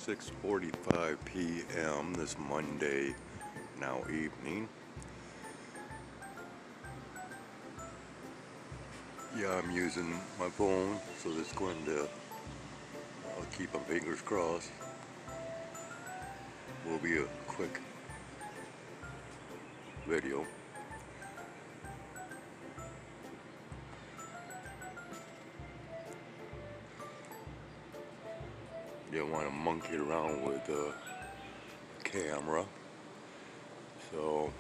6:45 p.m. this Monday, now evening. Yeah, I'm using my phone, so it's going to, I'll keep my fingers crossed, will be a quick video. You don't want to monkey around with the camera, so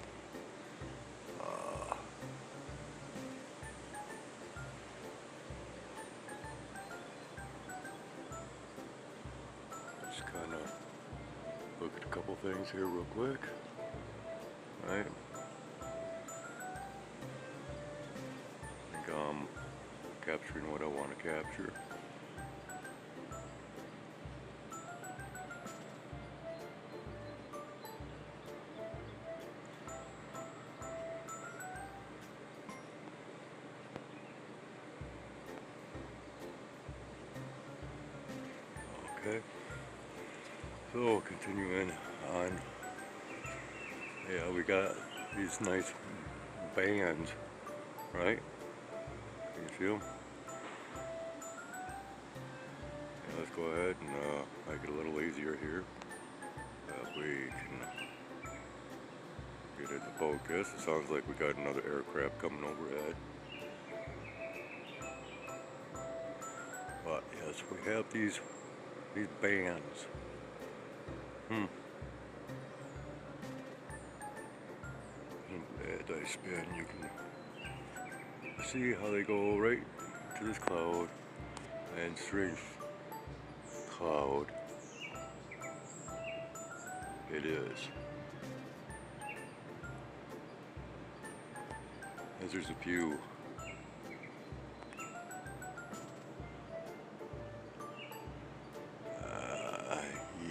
just kind of look at a couple things here real quick. Right, I think I'm capturing what I want to capture. Okay, so continuing on, yeah, we got these nice bands, right? Can you see them? Yeah, let's go ahead and make it a little easier here. That we can get into focus. It sounds like we got another aircraft coming overhead. But yes, we have these bands. As I spin, you can see how they go right to this cloud and strange cloud it is. As there's a few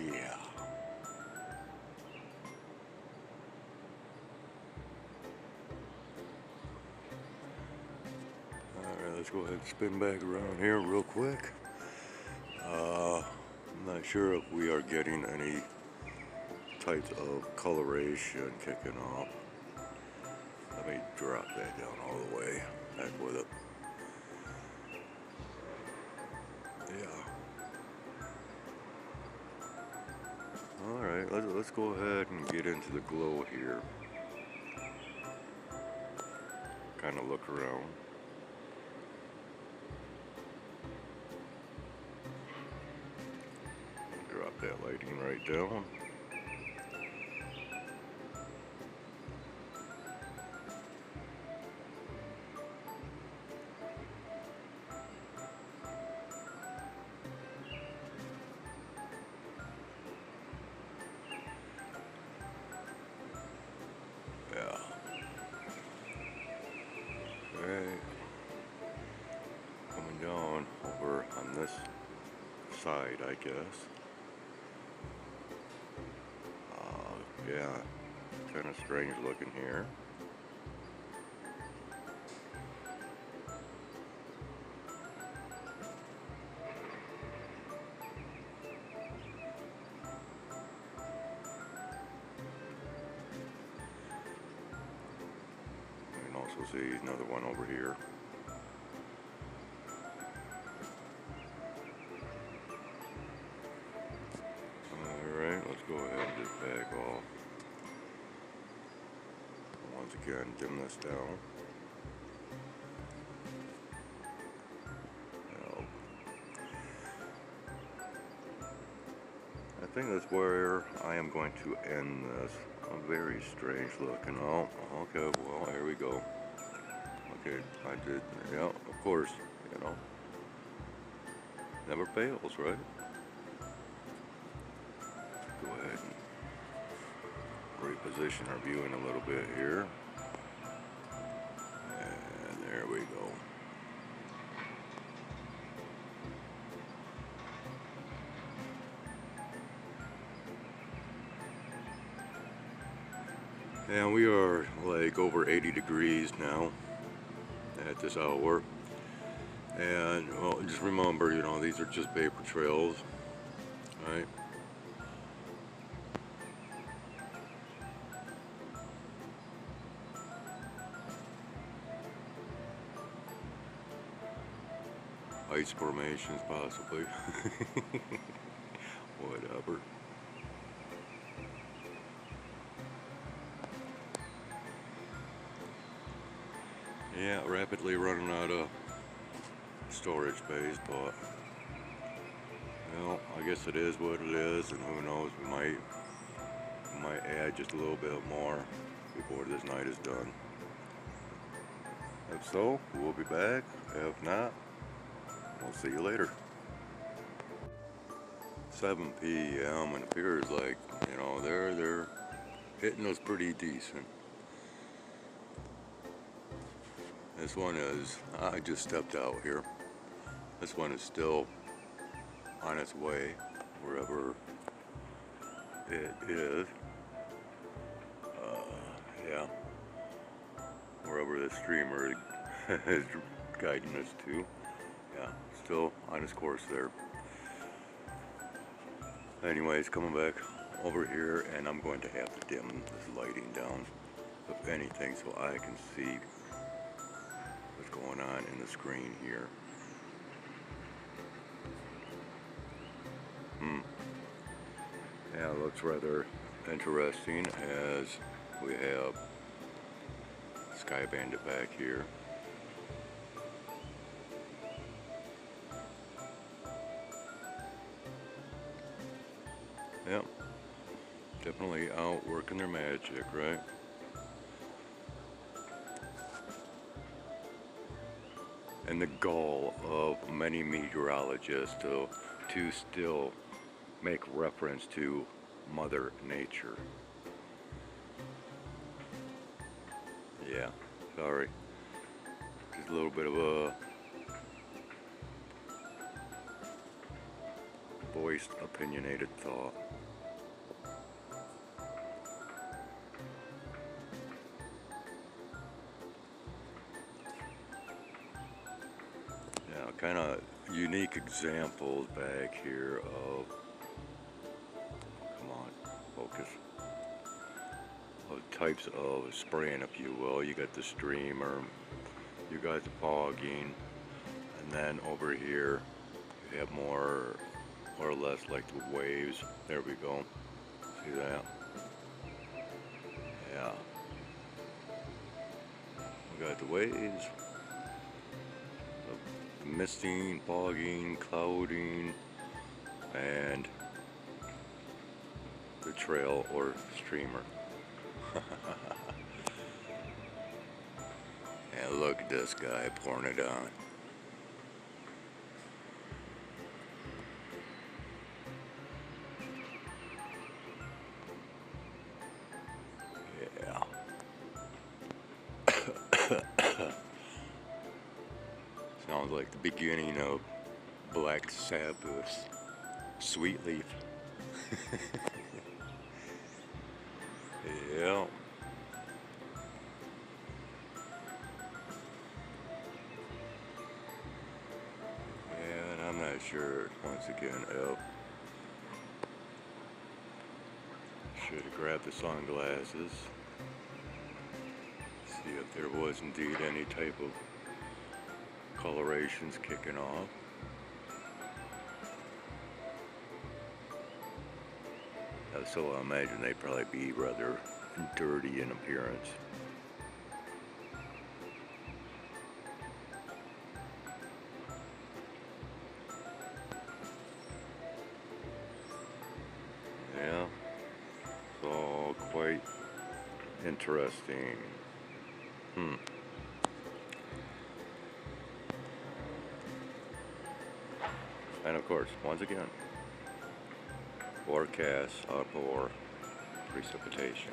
yeah. Alright, let's go ahead and spin back around here real quick. I'm not sure if we are getting any types of coloration kicking off. Let me drop that down all the way. Back with it. Yeah. Alright, let's go ahead and get into the glow here. Kind of look around. Drop that lighting right down. Yeah. Okay. Coming down over on this side, I guess. Yeah, kind of strange looking here. You can also see another one over here. Alright, let's go ahead and just back off. Once again, dim this down. I think that's where I am going to end this. A very strange looking. Oh, okay, well, here we go. Okay, I did, yeah, of course, you know. Never fails, right? Go ahead and reposition our viewing a little bit here. And there we go. And we are like over 80 degrees now at this hour. And well, just remember, you know, these are just vapor trails, right? ice formations possibly. Whatever. Yeah, rapidly running out of storage space, but well, I guess it is what it is, and who knows, we might add just a little bit more before this night is done. If so, we'll be back. If not, we'll see you later. 7 p.m. and it appears like, you know, they're hitting us pretty decent. This one is, I just stepped out here. This one is still on its way, wherever it is. Yeah, wherever the streamer is guiding us to. Yeah, still on its course there. Anyways, coming back over here, and I'm going to have to dim this lighting down, if anything, so I can see what's going on in the screen here. Yeah, it looks rather interesting as we have Sky Bandit back here. Yep, definitely out working their magic, right? And the goal of many meteorologists to still make reference to Mother Nature. Yeah, sorry. Just a little bit of a voiced, opinionated thought. Yeah, kind of unique examples back here of, come on, focus, of types of spraying, if you will. You got the streamer, you got the fogging, and then over here you have more or less like the waves. There we go. See that? Yeah. We got the waves, the misting, fogging, clouding, and the trail or streamer. And look at this guy pouring it on. Yeah. Sounds like the beginning of Black Sabbath's Sweet Leaf. Yeah. And I'm not sure, once again, if should have grabbed the sunglasses. See if there was indeed any type of colorations kicking off. So I imagine they'd probably be rather dirty in appearance. Yeah, it's all quite interesting. And of course, once again, forecast for precipitation.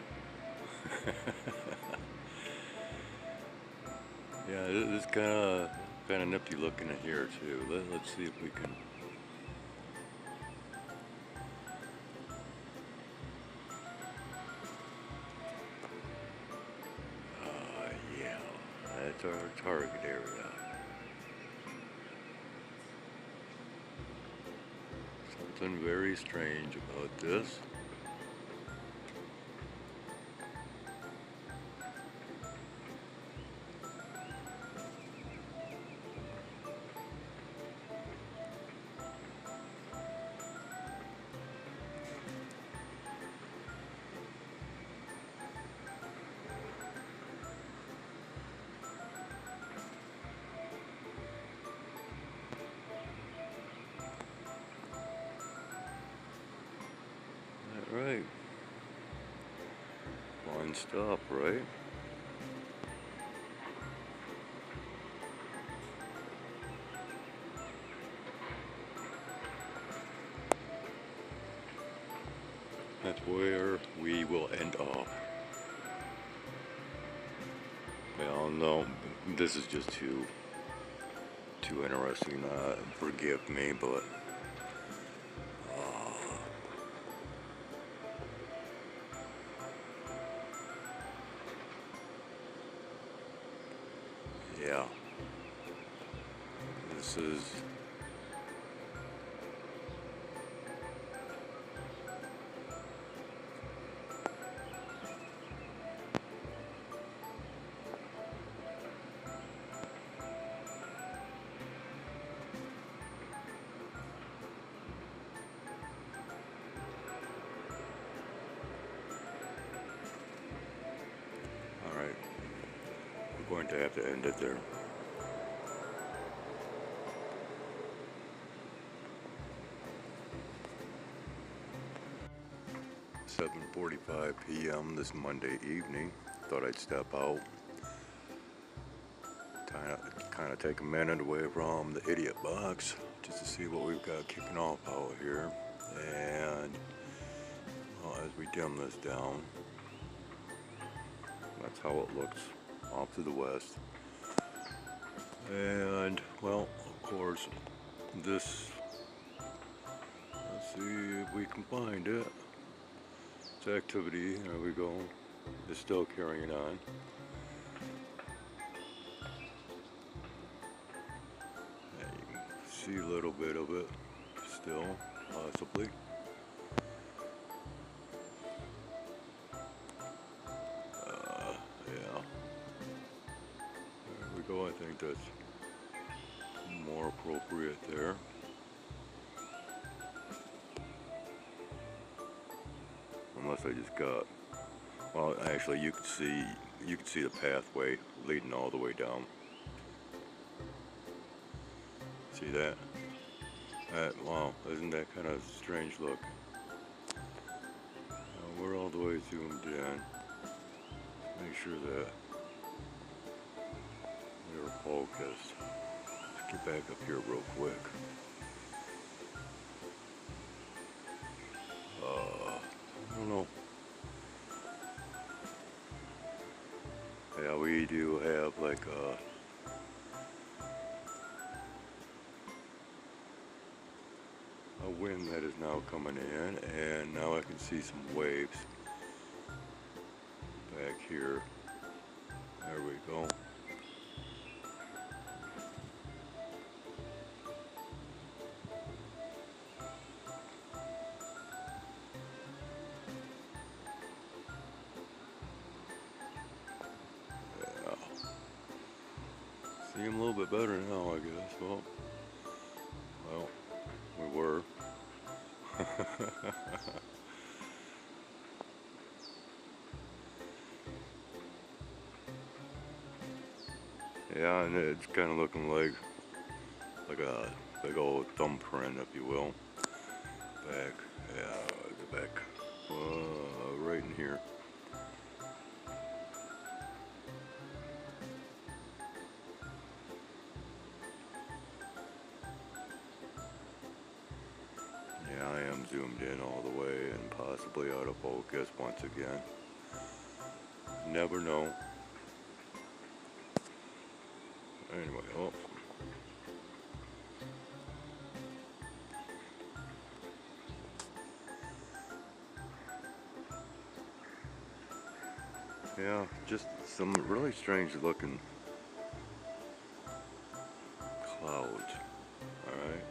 Yeah, this is kind of nifty looking in here too. Let's see if we can. Yeah, that's our target area. Something very strange about this. and stop, right? That's where we will end up. Well, no, this is just too interesting. Forgive me, but yeah, this is. All right, we're going to have to end it there. 7:45 p.m. this Monday evening. Thought I'd step out, kind of take a minute away from the idiot box, just to see what we've got kicking off out here. And well, as we dim this down, that's how it looks off to the west. And well, of course, this. Let's see if we can find it. It's activity. There we go. It's still carrying on. And you can see a little bit of it still, possibly. Yeah. There we go. I think that's more appropriate there. Unless I just got. Well, actually, you can see the pathway leading all the way down. See that? Wow, isn't that kind of strange look? Now we're all the way zoomed in. Make sure that we're focused. Let's get back up here real quick. I don't know. Yeah, we do have like a wind that is now coming in, and now I can see some waves back here. There we go. Yeah. See them a little bit better now, I guess. Well, we were. Yeah, and it's kind of looking like a big old thumbprint, if you will. Back, yeah, go back, right in here. Yeah, I am zoomed in all the way and possibly out of focus once again. Never know. Anyway, oh. Yeah, just some really strange looking clouds. Alright.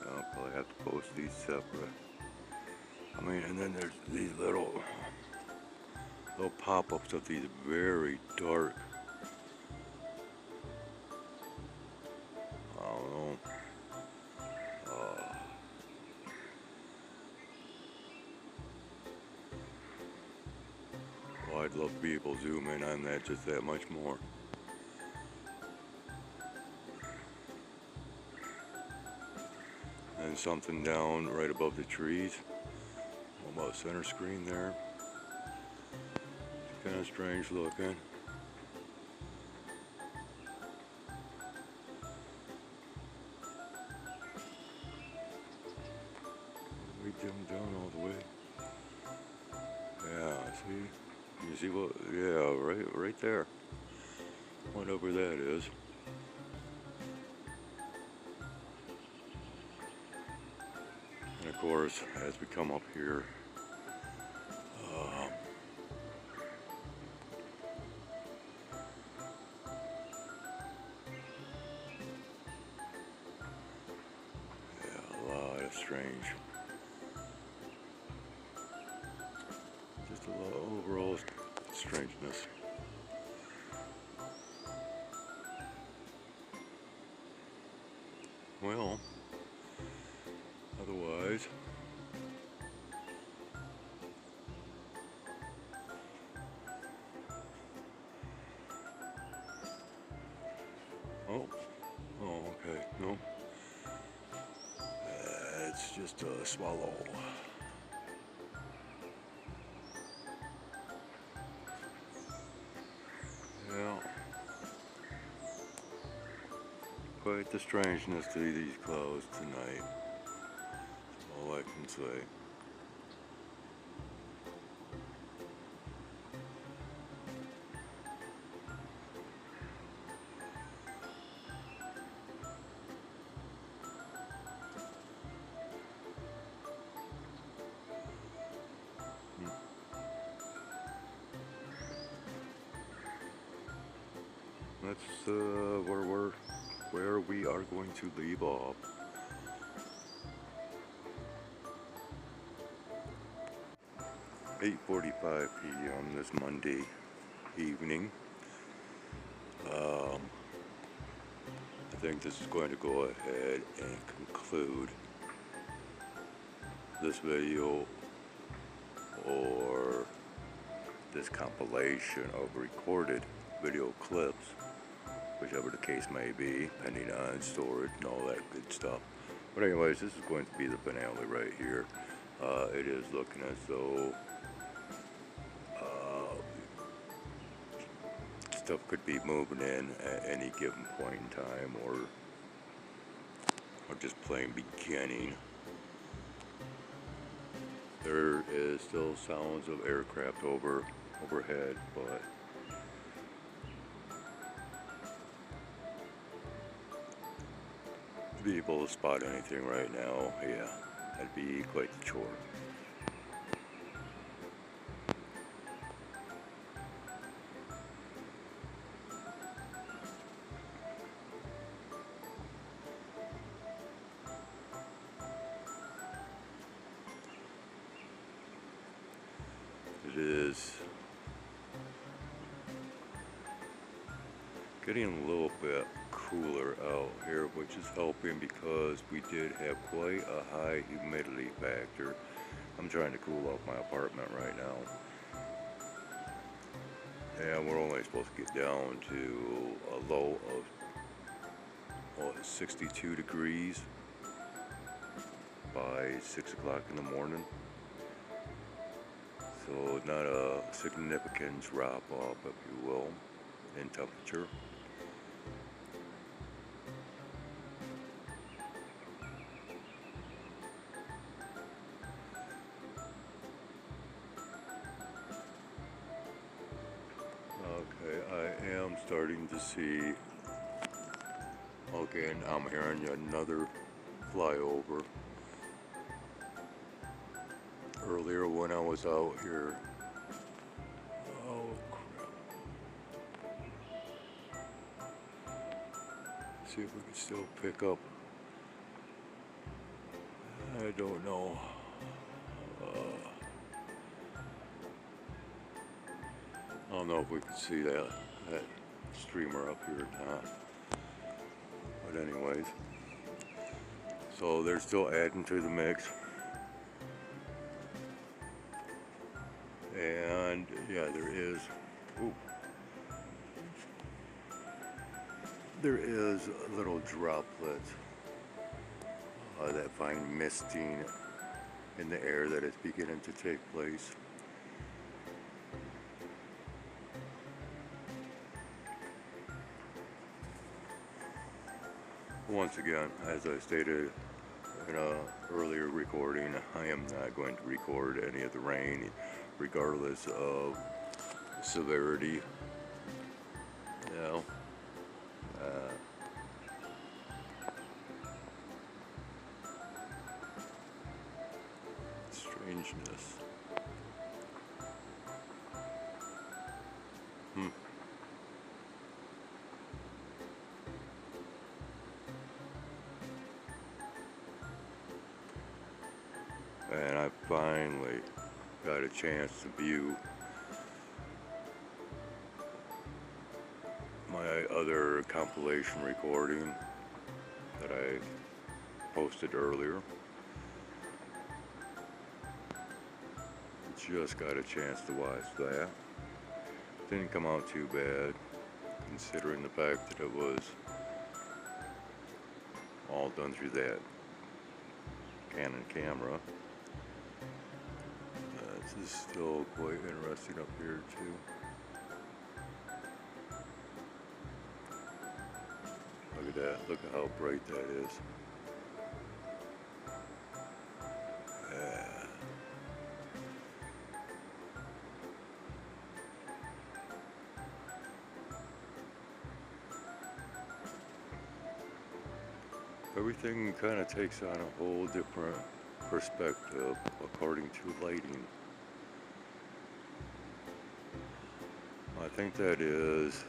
I'll probably have to post these separate. I mean, and then there's these little pop-ups of these very dark, I don't know, uh, well, I'd love to be able to zoom in on that just that much more. And something down right above the trees, about center screen there. Kind of strange looking. We dimmed down all the way. Yeah, see? You see what? Yeah, right there. Whatever that is. And of course, as we come up here, yeah, a lot of strange. Just a lot of overall strangeness. Well, otherwise, oh, okay, no, it's just a swallow. Yeah, quite the strangeness to these clouds tonight. That's all I can say. That's where we are going to leave off. 8:45 p.m. this Monday evening. I think this is going to go ahead and conclude this video, or this compilation of recorded video clips, whichever the case may be, depending on storage and all that good stuff. But anyways, this is going to be the finale right here. It is looking as though stuff could be moving in at any given point in time, or just plain beginning. There is still sounds of aircraft overhead, but to be able to spot anything right now, yeah, that'd be quite the chore. It is getting a little bit cooler out here, which is helping because we did have quite a high humidity factor. I'm trying to cool off my apartment right now, and we're only supposed to get down to a low of 62 degrees by 6 o'clock in the morning. So not a significant drop off, if you will, in temperature. Okay, I am starting to see, okay, and I'm hearing another flyover. Earlier when I was out here, oh crap. See if we can still pick up. I don't know. I don't know if we can see that streamer up here or not. But anyways, so they're still adding to the mix. And yeah, there is little droplets that fine misting in the air that is beginning to take place. Once again, as I stated in an earlier recording, I am not going to record any of the rain, regardless of severity. You know, strangeness. And I finally got a chance to view my other compilation recording that I posted earlier. Just got a chance to watch that. Didn't come out too bad, considering the fact that it was all done through that Canon camera. This is still quite interesting up here too. Look at that, look at how bright that is. Everything kind of takes on a whole different perspective according to lighting. I think that is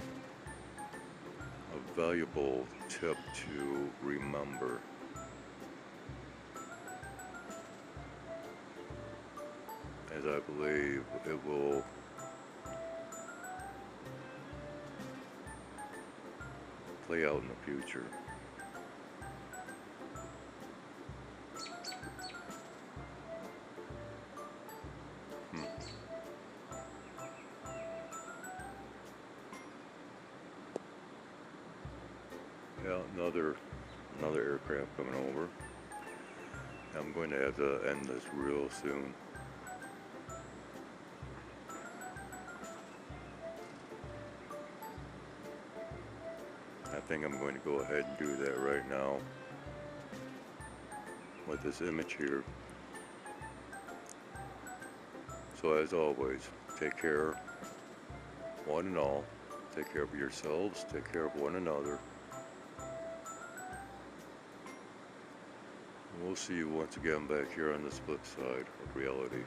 a valuable tip to remember. As I believe it will play out in the future. Yeah, another aircraft coming over. I'm going to have to end this real soon. I think I'm going to go ahead and do that right now with this image here. So as always, take care, one and all. Take care of yourselves, take care of one another. We'll see you once again back here on the split side of reality.